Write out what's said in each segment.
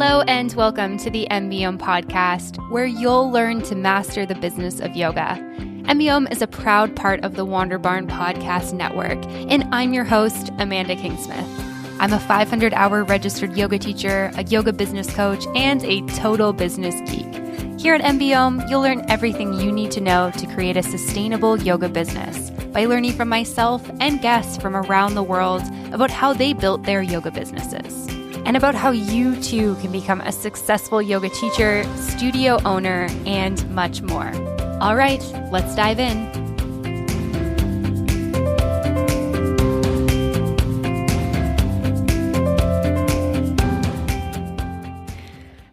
Hello and welcome to the MBOM podcast, where you'll learn to master the business of yoga. MBOM is a proud part of the Wander Barn Podcast Network, and I'm your host, Amanda Kingsmith. I'm a 500-hour registered yoga teacher, a yoga business coach, and a total business geek. Here at MBOM, you'll learn everything you need to know to create a sustainable yoga business by learning from myself and guests from around the world about how they built their yoga businesses, and about how you too can become a successful yoga teacher, studio owner, and much more. All right, let's dive in.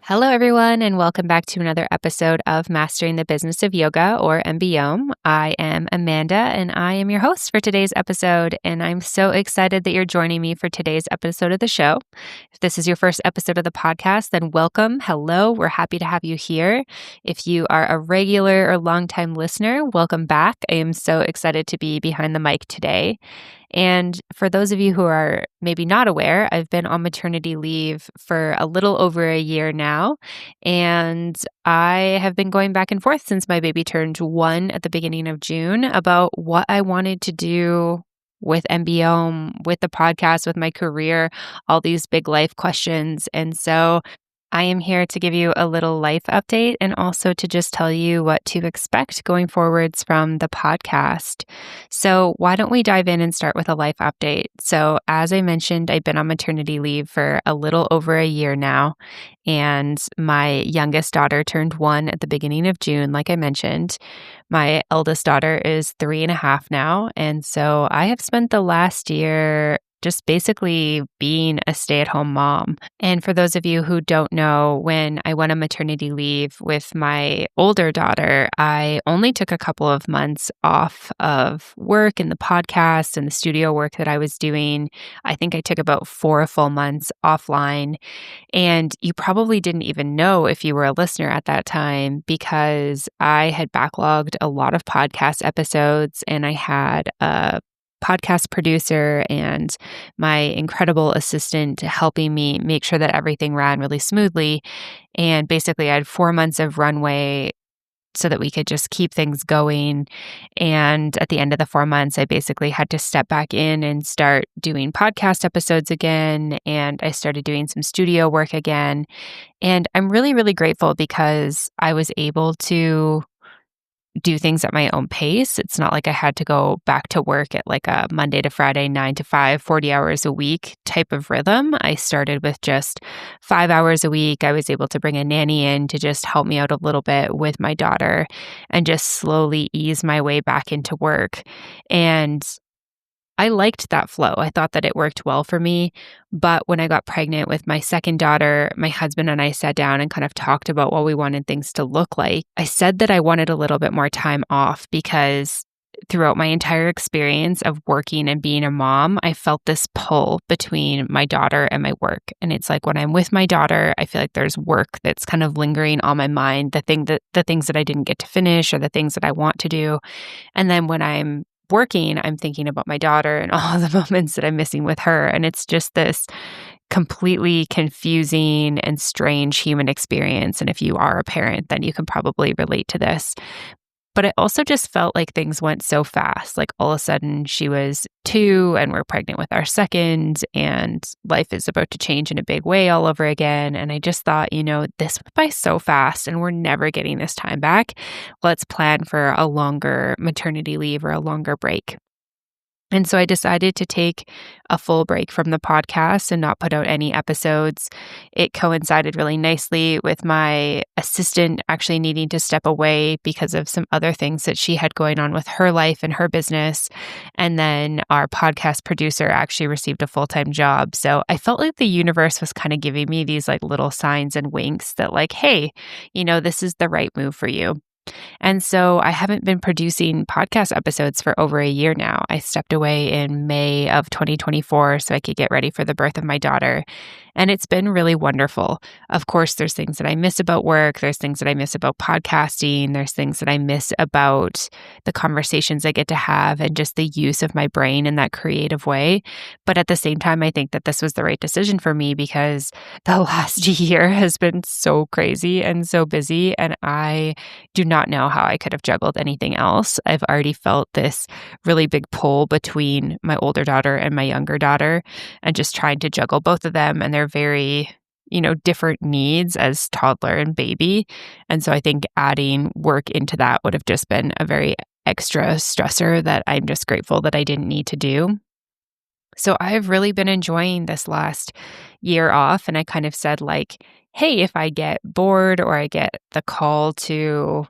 Hello, everyone, and welcome back to another episode of Mastering the Business of Yoga, or MBOM. I am Amanda, and I am your host for today's episode, and I'm so excited that you're joining me for today's episode of the show. If this is your first episode of the podcast, then welcome. Hello. We're happy to have you here. If you are a regular or longtime listener, welcome back. I am so excited to be behind the mic today. And for those of you who are maybe not aware, I've been on maternity leave for a little over a year now, and I have been going back and forth since my baby turned 1 at the beginning of June about what I wanted to do with MBOM, with the podcast, with my career, all these big life questions. And so I am here to give you a little life update and also to just tell you what to expect going forwards from the podcast. So why don't we dive in and start with a life update? So as I mentioned, I've been on maternity leave for a little over a year now, and my youngest daughter turned 1 at the beginning of June, like I mentioned. My eldest daughter is 3.5 now, and so I have spent the last year just basically being a stay-at-home mom. And for those of you who don't know, when I went on maternity leave with my older daughter, I only took a couple of months off of work and the podcast and the studio work that I was doing. I think I took about 4 full months offline. And you probably didn't even know if you were a listener at that time, because I had backlogged a lot of podcast episodes, and I had a podcast producer and my incredible assistant helping me make sure that everything ran really smoothly. And basically, I had 4 months of runway so that we could just keep things going. And at the end of the 4 months, I basically had to step back in and start doing podcast episodes again. And I started doing some studio work again. And I'm really, really grateful because I was able to do things at my own pace. It's not like I had to go back to work at like a Monday to Friday, 9 to 5, 40 hours a week type of rhythm. I started with just 5 hours a week. I was able to bring a nanny in to just help me out a little bit with my daughter and just slowly ease my way back into work. And I liked that flow. I thought that it worked well for me. But when I got pregnant with my second daughter, my husband and I sat down and kind of talked about what we wanted things to look like. I said that I wanted a little bit more time off because throughout my entire experience of working and being a mom, I felt this pull between my daughter and my work. And it's like when I'm with my daughter, I feel like there's work that's kind of lingering on my mind, the things that I didn't get to finish or the things that I want to do. And then when I'm working, I'm thinking about my daughter and all the moments that I'm missing with her. And it's just this completely confusing and strange human experience. And if you are a parent, then you can probably relate to this. But it also just felt like things went so fast. Like all of a sudden she was 2 and we're pregnant with our second, and life is about to change in a big way all over again. And I just thought, this went by so fast and we're never getting this time back. Let's plan for a longer maternity leave or a longer break. And so I decided to take a full break from the podcast and not put out any episodes. It coincided really nicely with my assistant actually needing to step away because of some other things that she had going on with her life and her business. And then our podcast producer actually received a full-time job. So I felt like the universe was kind of giving me these like little signs and winks that like, hey, this is the right move for you. And so I haven't been producing podcast episodes for over a year now. I stepped away in May of 2024 so I could get ready for the birth of my daughter. And it's been really wonderful. Of course, there's things that I miss about work. There's things that I miss about podcasting. There's things that I miss about the conversations I get to have and just the use of my brain in that creative way. But at the same time, I think that this was the right decision for me because the last year has been so crazy and so busy. And I do not know how I could have juggled anything else. I've already felt this really big pull between my older daughter and my younger daughter and just trying to juggle both of them and their very, different needs as toddler and baby. And so I think adding work into that would have just been a very extra stressor that I'm just grateful that I didn't need to do. So I've really been enjoying this last year off. And I kind of said like, hey, if I get bored or I get the call to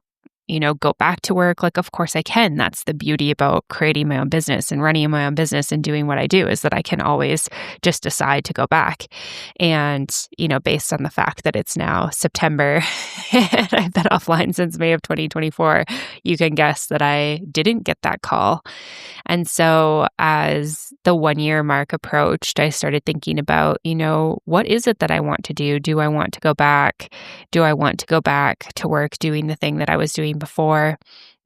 go back to work, like, of course I can. That's the beauty about creating my own business and running my own business and doing what I do is that I can always just decide to go back. And, based on the fact that it's now September and I've been offline since May of 2024, you can guess that I didn't get that call. And so as the 1 year mark approached, I started thinking about, what is it that I want to do? Do I want to go back? Do I want to go back to work doing the thing that I was doing before?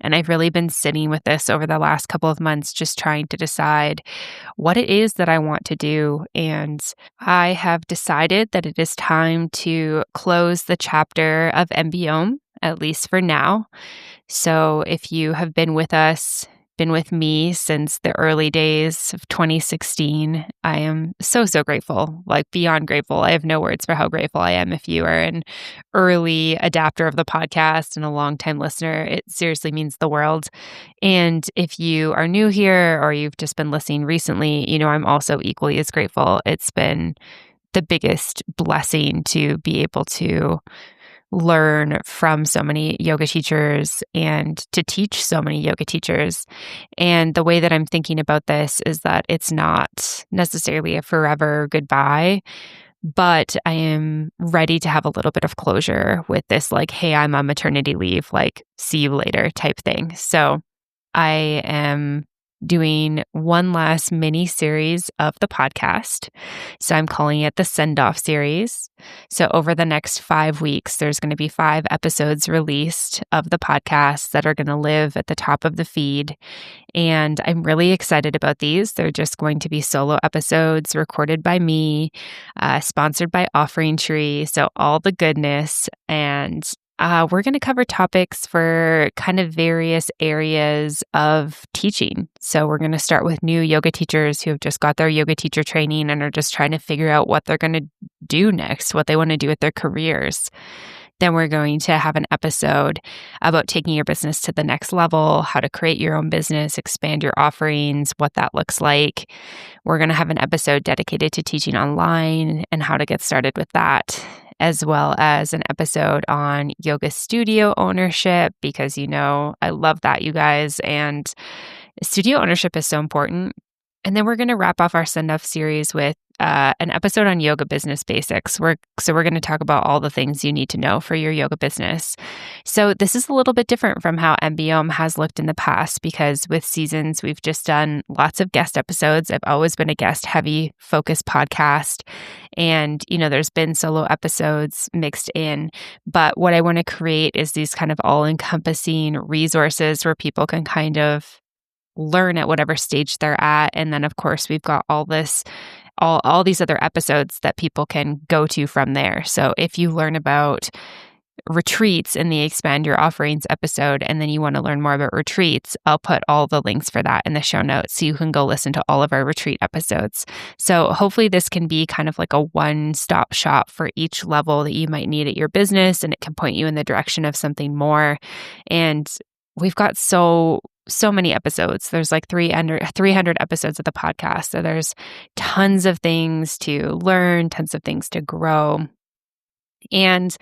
And I've really been sitting with this over the last couple of months, just trying to decide what it is that I want to do. And I have decided that it is time to close the chapter of MBOM, at least for now. So if you have been with me since the early days of 2016. I am so, so grateful, like beyond grateful. I have no words for how grateful I am. If you are an early adapter of the podcast and a longtime listener, it seriously means the world. And if you are new here or you've just been listening recently, I'm also equally as grateful. It's been the biggest blessing to be able to learn from so many yoga teachers and to teach so many yoga teachers. And the way that I'm thinking about this is that it's not necessarily a forever goodbye, but I am ready to have a little bit of closure with this, like, hey, I'm on maternity leave, like, see you later type thing. So I am doing one last mini series of the podcast. So I'm calling it the Send Off series. So over the next 5 weeks, there's going to be 5 episodes released of the podcast that are going to live at the top of the feed. And I'm really excited about these. They're just going to be solo episodes recorded by me, sponsored by Offering Tree. So all the goodness. And we're going to cover topics for kind of various areas of teaching. So we're going to start with new yoga teachers who have just got their yoga teacher training and are just trying to figure out what they're going to do next, what they want to do with their careers. Then we're going to have an episode about taking your business to the next level, how to create your own business, expand your offerings, what that looks like. We're going to have an episode dedicated to teaching online and how to get started with that, as well as an episode on yoga studio ownership, because I love that, you guys, and studio ownership is so important. And then we're going to wrap off our send-off series with an episode on yoga business basics. We're going to talk about all the things you need to know for your yoga business. So this is a little bit different from how MBOM has looked in the past, because with seasons, we've just done lots of guest episodes. I've always been a guest-heavy focused podcast. And, there's been solo episodes mixed in. But what I want to create is these kind of all-encompassing resources where people can kind of learn at whatever stage they're at. And then, of course, we've got all these other episodes that people can go to from there. So if you learn about retreats in the Expand Your Offerings episode, and then you want to learn more about retreats, I'll put all the links for that in the show notes so you can go listen to all of our retreat episodes. So hopefully this can be kind of like a one-stop shop for each level that you might need at your business, and it can point you in the direction of something more. And we've got so many episodes. There's like 300 episodes of the podcast. So there's tons of things to learn, tons of things to grow. And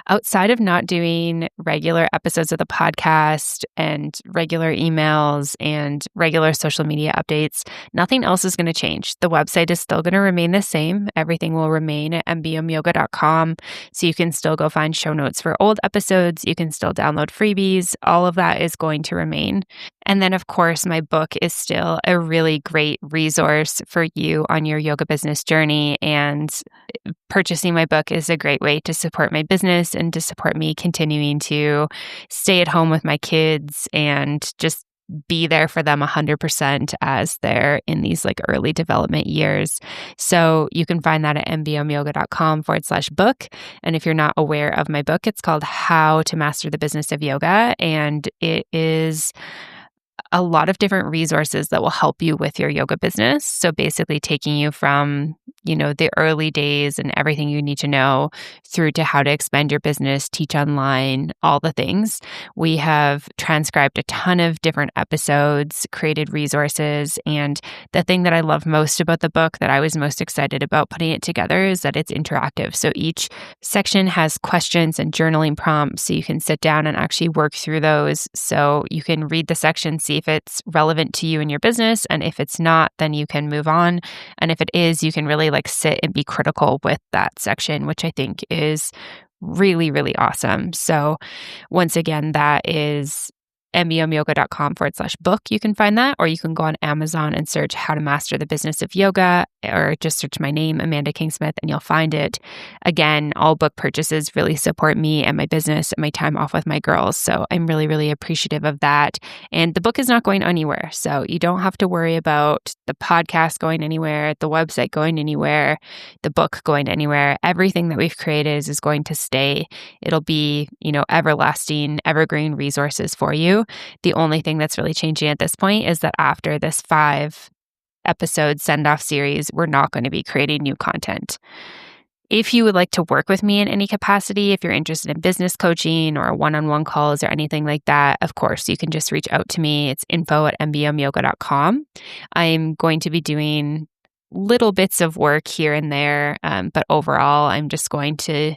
outside of not doing regular episodes of the podcast and regular emails and regular social media updates, nothing else is going to change. The website is still going to remain the same. Everything will remain at mbomyoga.com. So you can still go find show notes for old episodes. You can still download freebies. All of that is going to remain. And then, of course, my book is still a really great resource for you on your yoga business journey. And purchasing my book is a great way to support my business and to support me continuing to stay at home with my kids and just be there for them 100% as they're in these like early development years. So you can find that at mbomyoga.com/book. And if you're not aware of my book, it's called How to Master the Business of Yoga. And it is a lot of different resources that will help you with your yoga business. So basically taking you from, the early days and everything you need to know through to how to expand your business, teach online, all the things. We have transcribed a ton of different episodes, created resources. And the thing that I love most about the book, that I was most excited about putting it together, is that it's interactive. So each section has questions and journaling prompts. So you can sit down and actually work through those. So you can read the section, see if it's relevant to you and your business. And if it's not, then you can move on. And if it is, you can really sit and be critical with that section, which I think is really, really awesome. So once again, that is mbomyoga.com/book. You can find that, or you can go on Amazon and search How to Master the Business of Yoga, or just search my name, Amanda Kingsmith, and you'll find it. Again, all book purchases really support me and my business and my time off with my girls. So I'm really, really appreciative of that. And the book is not going anywhere. So you don't have to worry about the podcast going anywhere, the website going anywhere, the book going anywhere. Everything that we've created is going to stay. It'll be, everlasting, evergreen resources for you. The only thing that's really changing at this point is that after this 5-episode send-off series, we're not going to be creating new content. If you would like to work with me in any capacity, if you're interested in business coaching or one-on-one calls or anything like that, of course, you can just reach out to me. It's info@mbomyoga.com. I'm going to be doing little bits of work here and there, but overall, I'm just going to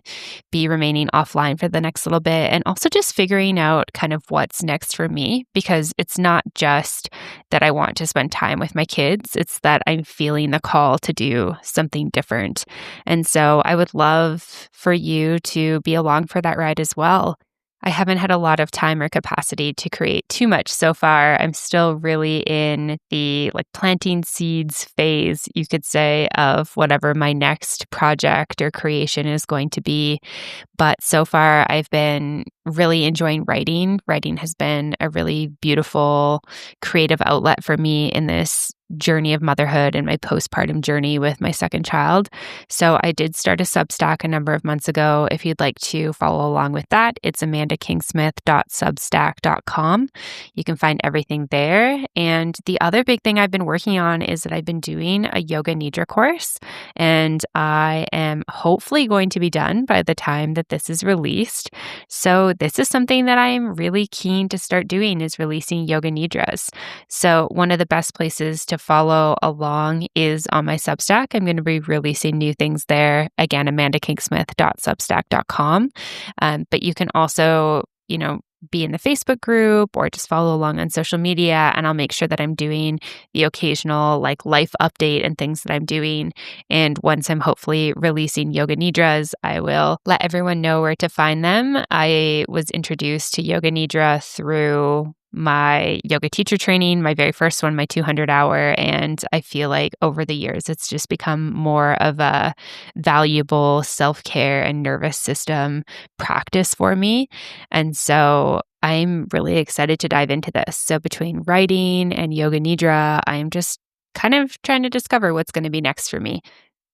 be remaining offline for the next little bit, and also just figuring out kind of what's next for me, because it's not just that I want to spend time with my kids, it's that I'm feeling the call to do something different. And so I would love for you to be along for that ride as well. I haven't had a lot of time or capacity to create too much so far. I'm still really in the planting seeds phase, you could say, of whatever my next project or creation is going to be. But so far, I've been really enjoying writing. Writing has been a really beautiful creative outlet for me in this journey of motherhood and my postpartum journey with my second child. So I did start a Substack a number of months ago. If you'd like to follow along with that, it's amandakingsmith.substack.com. You can find everything there. And the other big thing I've been working on is that I've been doing a yoga nidra course, and I am hopefully going to be done by the time that this is released. So this is something that I am really keen to start doing, is releasing yoga nidras. So one of the best places to follow along is on my Substack. I'm going to be releasing new things there. Again, amandakingsmith.substack.com. But you can also, be in the Facebook group or just follow along on social media, and I'll make sure that I'm doing the occasional life update and things that I'm doing. And once I'm hopefully releasing yoga nidras, I will let everyone know where to find them. I was introduced to yoga nidra through my yoga teacher training, my very first one, my 200-hour. And I feel like over the years, it's just become more of a valuable self-care and nervous system practice for me. And so I'm really excited to dive into this. So between writing and yoga nidra, I'm just kind of trying to discover what's going to be next for me.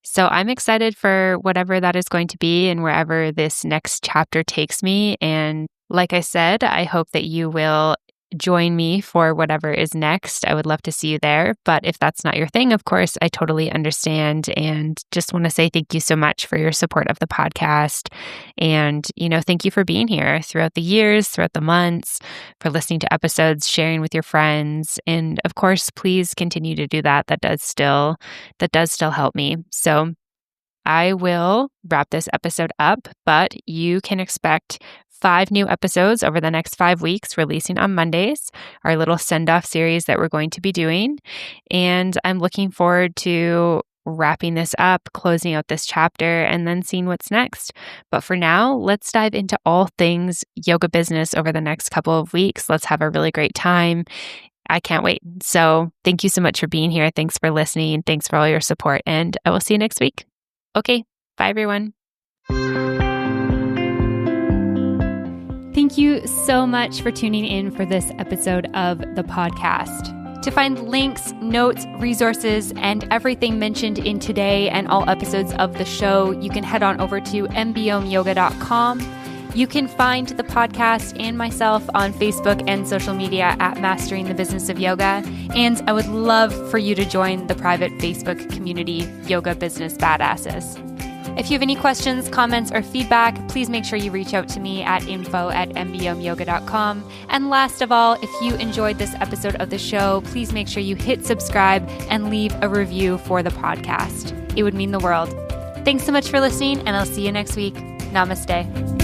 So I'm excited for whatever that is going to be and wherever this next chapter takes me. And like I said, I hope that you will join me for whatever is next. I would love to see you there. But if that's not your thing, of course, I totally understand. And just want to say thank you so much for your support of the podcast. And, thank you for being here throughout the years, throughout the months, for listening to episodes, sharing with your friends. And of course, please continue to do that. That does still help me. So I will wrap this episode up, but you can expect 5 new episodes over the next 5 weeks, releasing on Mondays, our little send-off series that we're going to be doing. And I'm looking forward to wrapping this up, closing out this chapter, and then seeing what's next. But for now, let's dive into all things yoga business over the next couple of weeks. Let's have a really great time. I can't wait. So thank you so much for being here. Thanks for listening. Thanks for all your support. And I will see you next week. Okay. Bye, everyone. Thank you so much for tuning in for this episode of the podcast. To find links, notes, resources, and everything mentioned in today and all episodes of the show, you can head on over to mbyomeyoga.com. You can find the podcast and myself on Facebook and social media at Mastering the Business of Yoga. And I would love for you to join the private Facebook community, Yoga Business Badasses. If you have any questions, comments, or feedback, please make sure you reach out to me at info@mbyomeyoga.com. And last of all, if you enjoyed this episode of the show, please make sure you hit subscribe and leave a review for the podcast. It would mean the world. Thanks so much for listening, and I'll see you next week. Namaste.